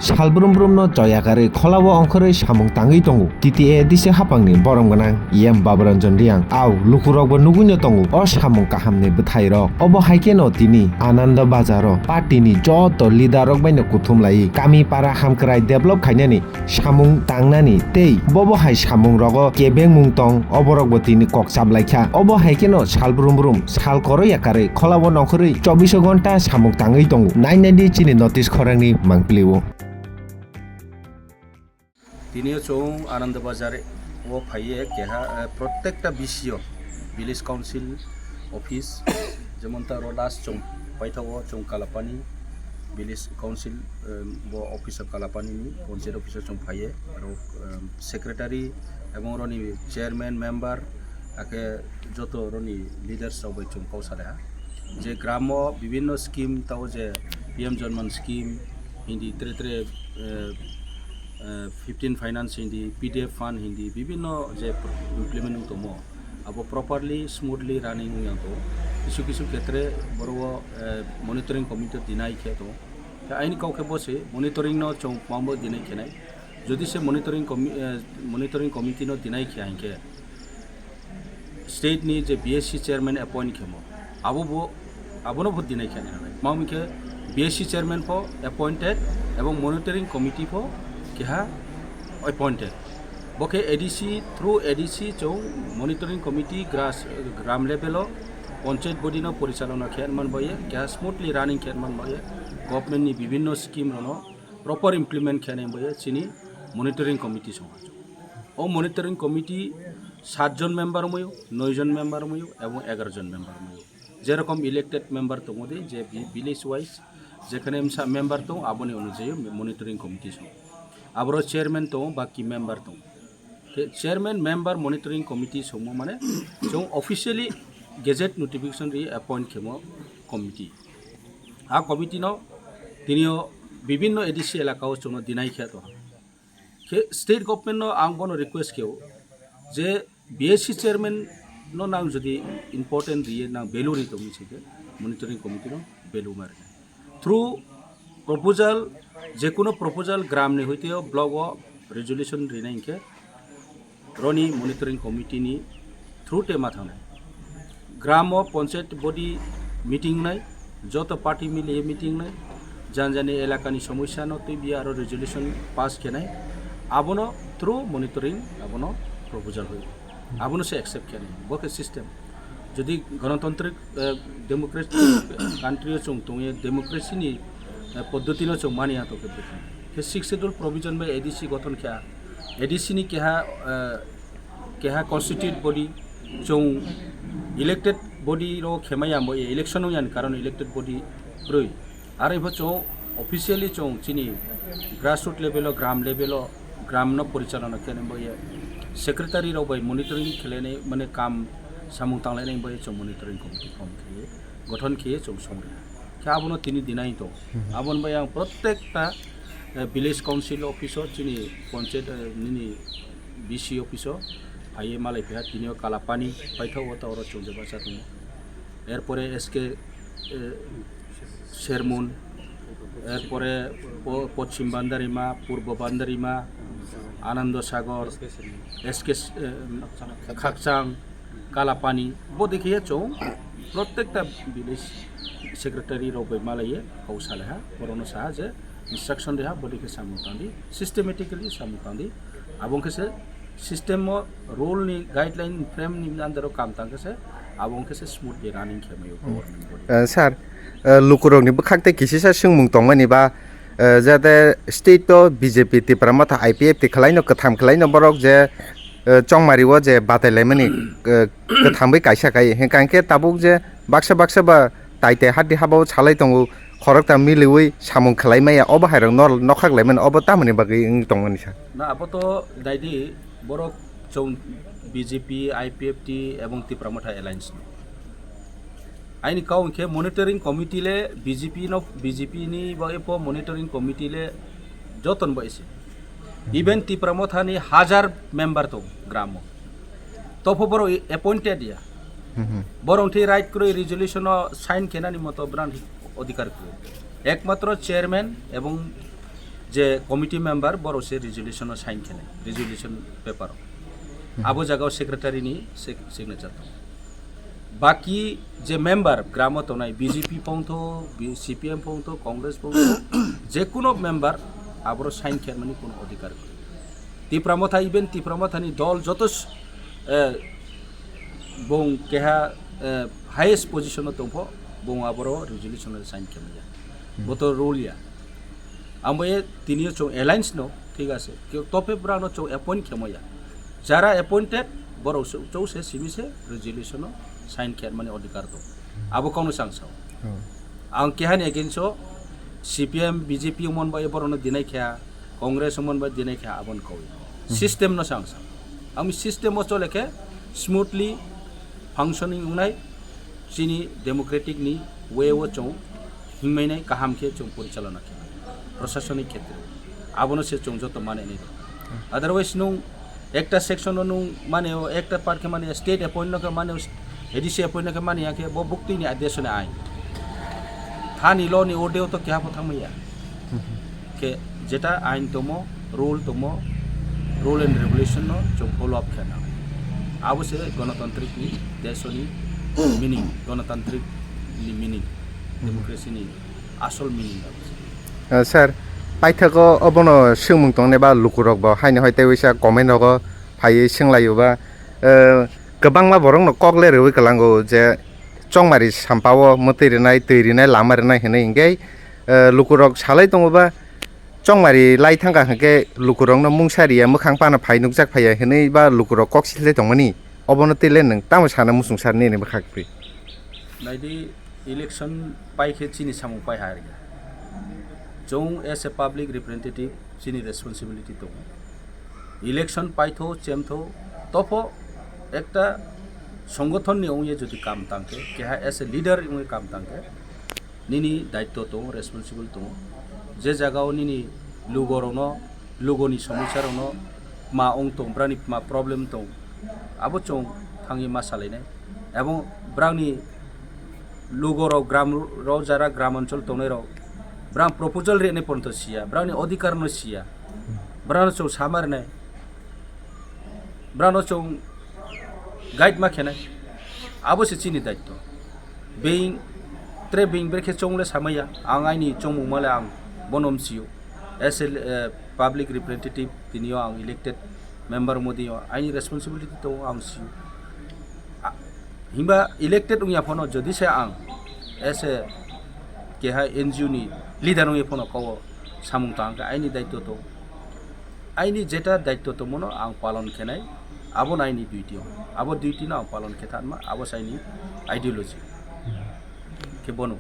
Salbrum no joyakare kholawo ongkhore samung tangui tongo TTA dise hapangni borong ganang iyam babaranjon riang au lukurokbo nuguino tongo o samung kahamni bwthairok obo haikeno tini Ananda Bazaro party-ni joto leader rok baino kuthumlai kami para hamkrai develop khainani samung tangnani tei bobo hai samung rogo kebeng mungtong oborokbo tini kok chaplaikha obo haikeno salbrum sal koro yakare kholawo ongkhore 24 ঘন্টা samung tangui tongo nainadi chini notice khorangni mangpliwo তিনিও চৌ আনন্দ বাজারে ও ভাইয়ে কেহা প্রত্যেকটা বিষয় village council office যেমন তার দাস চৌ পাইথাও চৌ Kalapani village council office Kalapani panchayat office চৌ ভাইয়ে আর সেক্রেটারি এবং রনি চেয়ারম্যান মেম্বার আকে যত রনি লিডার্স সবাই চৌ কাউসারে যে গ্রাম বিভিন্ন স্কিম তাও যে পিএম জন্মন স্কিম হিন্দি ত্রে 15 ফাইনান্স হিন্দি পিডিএফ ফান্ড হিন্দি বিভিন্ন যে ইমপ্লিমেন্ট দমো আবো প্রপারলি স্মুথলি রানিং তো কিছু কিছু ক্ষেত্রে বড় মনিটরিং কমিটি দিনাই খে তো আইনি কাউকে বসে মনিটরিং ন চৌ মামো দিনাই খেনাই যদি সে মনিটরিং কমিটি ন দিনাই খে আইকে স্টেট নি যে বিএসসি চেয়ারম্যান অ্যাপয়েন্ট খেমো আবনো ভোট দিনাই খেনে মামিকে বিএসসি চেয়ারম্যান ফো অ্যাপয়েন্টেড এবং মনিটরিং কমিটি ফো কেহা অ্যাপয়েন্টেড বকে এডিসি থ্রু এডিসি চৌ মনিটরিং কমিটি গ্রাম লেভেল পঞ্চায়েত বডি পরিচালনা খেয়ানমান বয়ে কেহা স্মুথলি রানিং খেয়ানমান বয়ে গভর্নমেন্টনি বিভিন্ন স্কিম প্রপার ইমপ্লিমেন্ট খেয়ানে বয়ে চিনি মনিটরিং কমিটি সমাজ ও মনিটরিং কমিটি 7 জন মেম্বার ময়ো 9 জন মেম্বার ময়ো এবং 11 জন মেম্বার ময়ো যেরকম ইলেক্টেড মেম্বার তোমাদের যে ভিলেজ ওয়াইজ যেখানে মেম্বার তো আবনি অনুযায়ী মনিটরিং কমিটি সহ আবার চেয়ারম্যান তো বাকি মেম্বার তো চেয়ারম্যান মেম্বার মনিটরিং কমিটি সময় মানে যে অফিসিয়ালি গেজেট নোটিফিকেশন রি অ্যাপয়েন্ট খেমো কমিটি কমিটি তিনিও বিভিন্ন এডিসি এলাকাও চৌন দিনাই খেত স্টেট গভর্নমেন্ট আং বনো রিকোয়েস্ট কেউ যে বিএসসি চেয়ারম্যান নাং যদি ইম্পর্টেন্ট দিয়ে না ভ্যালু রি মিছে মনিটরিং কমিটি ভ্যালু মারে থ্রু প্রপোজাল যে কোনো প্রপোজাল গ্রামনি হইতেও ব্লগ রেজুলেশন রিনাইকে রনি মনিটরিং কমিটিনি থ্রুতে মাথা নাই গ্রাম পঞ্চায়েত বডি মিটিং নাই যত পার্টি মিলে মিটিং নাই জানি এলাকানি সমস্যা নতুন বিয়ে আর রেজুলেশন পাস খেনাই আবনো থ্রু মনিটরিং আবনো প্রপোজাল হইব আবনো সে অ্যাকসেপ্ট খেনাই বকে সিস্টেম যদি গণতান্ত্রিক ডেমোক্রেসি কান্ট্রি চৌ তুমি ডেমোক্রেসিনি পদ্ধতি চৌ মানিয়া তো কে 6 শিডিউল প্রভিজন বা এডিসি গঠন খেয়া এডিসি নি কেহা কনস্টিটিউট বডি চৌ ইলেক্টেড বডি খেমাইয়া ইলেকশন ইয়ান কারণ ইলেক্টেড বডি রই আর এবার চৌ অফিসিয়ালি চৌ চিনি গ্রাসরুট লেভেল গ্রাম লেভেল গ্রাম পরিচালনা খেলে বইয়ে সেক্রেটারি বই মনিটরিং খেলে মানে কাম সামুং তাংলাইনাই বই চৌ মনিটরিং কমিটি ফর্ম খেয়ে গঠন খেয়ে চৌ সংগ্রহ খেয়ে আবনো তিনি দিনাই তো আবন বাই আং প্রত্যেকটা ভিলেজ কাউন্সিল অফিসও চিনি পঞ্চায়েত নিনি বিসি অফিসও আইয়ে মালাই ফেহা তিনিও কালাপানি পাইথাও ওরা চৌজে বাসা তুমি এরপরে এসকে শেরমুন এরপরে পশ্চিম বান্দারিমা পূর্ব বান্দারিমা আনন্দ সাগর এসকে খাকচাং কালাপানি বো দেখিয়ে চৌ প্রত্যেকটা ভিলেজ সেক্রেটারি রবে মালাইয়ে কৌশালেহা বরনো সাহা যে ইনস্ট্রাকশন রেহা বডিকে সামুতাंदी सिस्टेमेटिकली सामुतांदी आबंके से सिस्टम रोल नि गाइडलाइन फ्रेम नि अंदर काम तांके से आबंके से स्मूथ रनिंग खेमयो गवर्नमेंट बडी सर लुकुरक नि बखाकते किसिसा सिंगमुं तंगमानि बा जाते स्टेट तो बीजेपी तिप्रामाथा आईपीएफ ति खलाइनो कथाम खलाइनो बरक जे चंगमारिओ जे बातायलायमानि कथामबै कायसाकाय हेंकांके ताबुक जे बाक्सा बा ताइते हादि हाबाव छालाय दंगो खरकता मिलिवै सामुं खलायमाया अब हायरं नखागलायमोन अब तामनि बागै दंगनि सा ना अब तो दाइदि बरक चौ बीजेपी आईपीएफटी এবং तिप्रामाथा एलायंस आइनि काउंके मनिटरिंग कमिटीले बीजेपी नि बएप मनिटरिंग कमिटीले जतन बइसे इवन तिप्रामाथानि 1000 मेंबर तो ग्राम तफो बरो अपॉइंटेड या बरंथि राइट करे যে কমিটি মেম্বার বড় সে রেজুলেশন সাইন খেলে রেজুলেশন পেপার আবো জায়গাও সেক্রেটারিনি সিগনেচার দं বাকি যে মেম্বার গ্রাম তো নাই বিজেপি পৌঁথ সিপিএম পৌঁথ কংগ্রেস পৌঁথ যে কোনো মেম্বার আবার সাইন খেলমানি কোনো অধিকার করে তিপ্রামথা ইভেন তিপ্রামথানি দল যত বং কেহা হাইয়েস্ট পজিশন দंफ বং আবার রেজুলেশন সাইন খেলে বতো রুলিয়া আময়ে তিনিও চৌ এলায়েন্স নো ঠিক আছে কেউ তপে ব্রানো চৌ এপয়েন্ট খেময়া যারা এপয়েন্টেড বড় চৌ সে সিবিসে রেজুলেশন সাইন খেয়ার মানে অধিকার দं আবো কাউनो सांसाव आं केहानि एगेन्सो सीपीएम बीजेपी मोनबा बरनो दिनाय खेया कांग्रेस मोनबा दिनाय खेया आबन कवि सिस्टेम न सांसाव आमी सिस्टेम ओ चलेके स्मूथली फांक्शनिंग उनाय चिनी डेमोक्रेटिक नि वे ओ चौ हिंमायनाय काहाम के चौ परिचालना के प्रशासनिक क्षेत्र आबनो से चौ जतो माने नै अदरवाइज नु एकटा सेक्शन नु माने एकटा पार्ट के माने स्टेट अपॉइंट के माने एडिसी अपॉइंट के माने के बो बुक्ति नि आदेश ने आइ थानी ल नि ओडेव तो क्या पथां मैया के जेटा आइन तमो रूल एंड रेगुलेशन नो जो फॉलो अप खेना आबो से गणतांत्रिक नि देशनि मीनिंग गणतांत्रिक नि मीनिंग डेमोक्रेसी नि आसल मीनिंग স্যার পাইথাকো অবনো সোंमुं दं नेबा लुकुरक बा हायनो हायते वैसा कमेन्ट हगो फायै सोंलायोबा गोबांमा बरंनो कगलेरवै गलांगो जे चंमारि सामपावो मतेरिनाय दैरिनाय लामारिनाय होनो इंगै लुकुरक सालाय दङबा चंमारि लाइथांगा हके लुकुरकनो मुंसारिया मोखां पाना फायनुक जाक फाया होनो बा लुकुरक कक्सिले दंमोनि अबनो तेले नों तामो सानो मुसुंसारनि ने बखाखफ्रि नायदि इलेक्शन पाइखे चिनि सामु पाइ हारिगा जों एस ए पब्लिक रिप्रेजेंटेटिव चिनि रेसपन्सिबिलिटी दं इलेक्शन पाइथो चेमथो तफो एकटा संगठन नि যদি কাম তাंके केहा एस ए लीडर उंगे काम तांके निनी दायित्व दं रेसपन्सिबल दं जे जागाव निनी लुगरनो लुगोनि समस्यारनो मा अंग दं ब्रानि मा प्रॉब्लेम दं आबो चों थांगि मा सालायनाय एवं ब्रानि लुगराव ग्राम राव जारा ग्राम अंचल दंनाय राव ब्रां प्रपोजल रेने पर्यंत सिया ब्रानि अधिकार न सिया ब्रानो चौ सामारनाय ब्रानो चौ गाइड मा खेनाय आबो से चिनि दायित्व बें त्रे बें ब्रेखे चौंले सामैया आं आइनि चौमु माले आं बनम सियो एस ए पब्लिक रिप्रेजेंटेटिव दिनियो आं इलेक्टेड मेम्बर मोदियो आइनि रेसपन्सिबिलिटी तो आं सियो हिंबा इलेक्टेड उया फनो जदि से आं एस ए केहा एनजीओ नि लीडर उया फनो कवो सामुं तांके आइनि दायित्व तो आइनि जेटा दायित्व तो मनो आं पालन खेनाय आबो नाइनि डिउटी आबो डिउटी ना पालन के थानमा आबो साइनि आइडियोलॉजी के बनो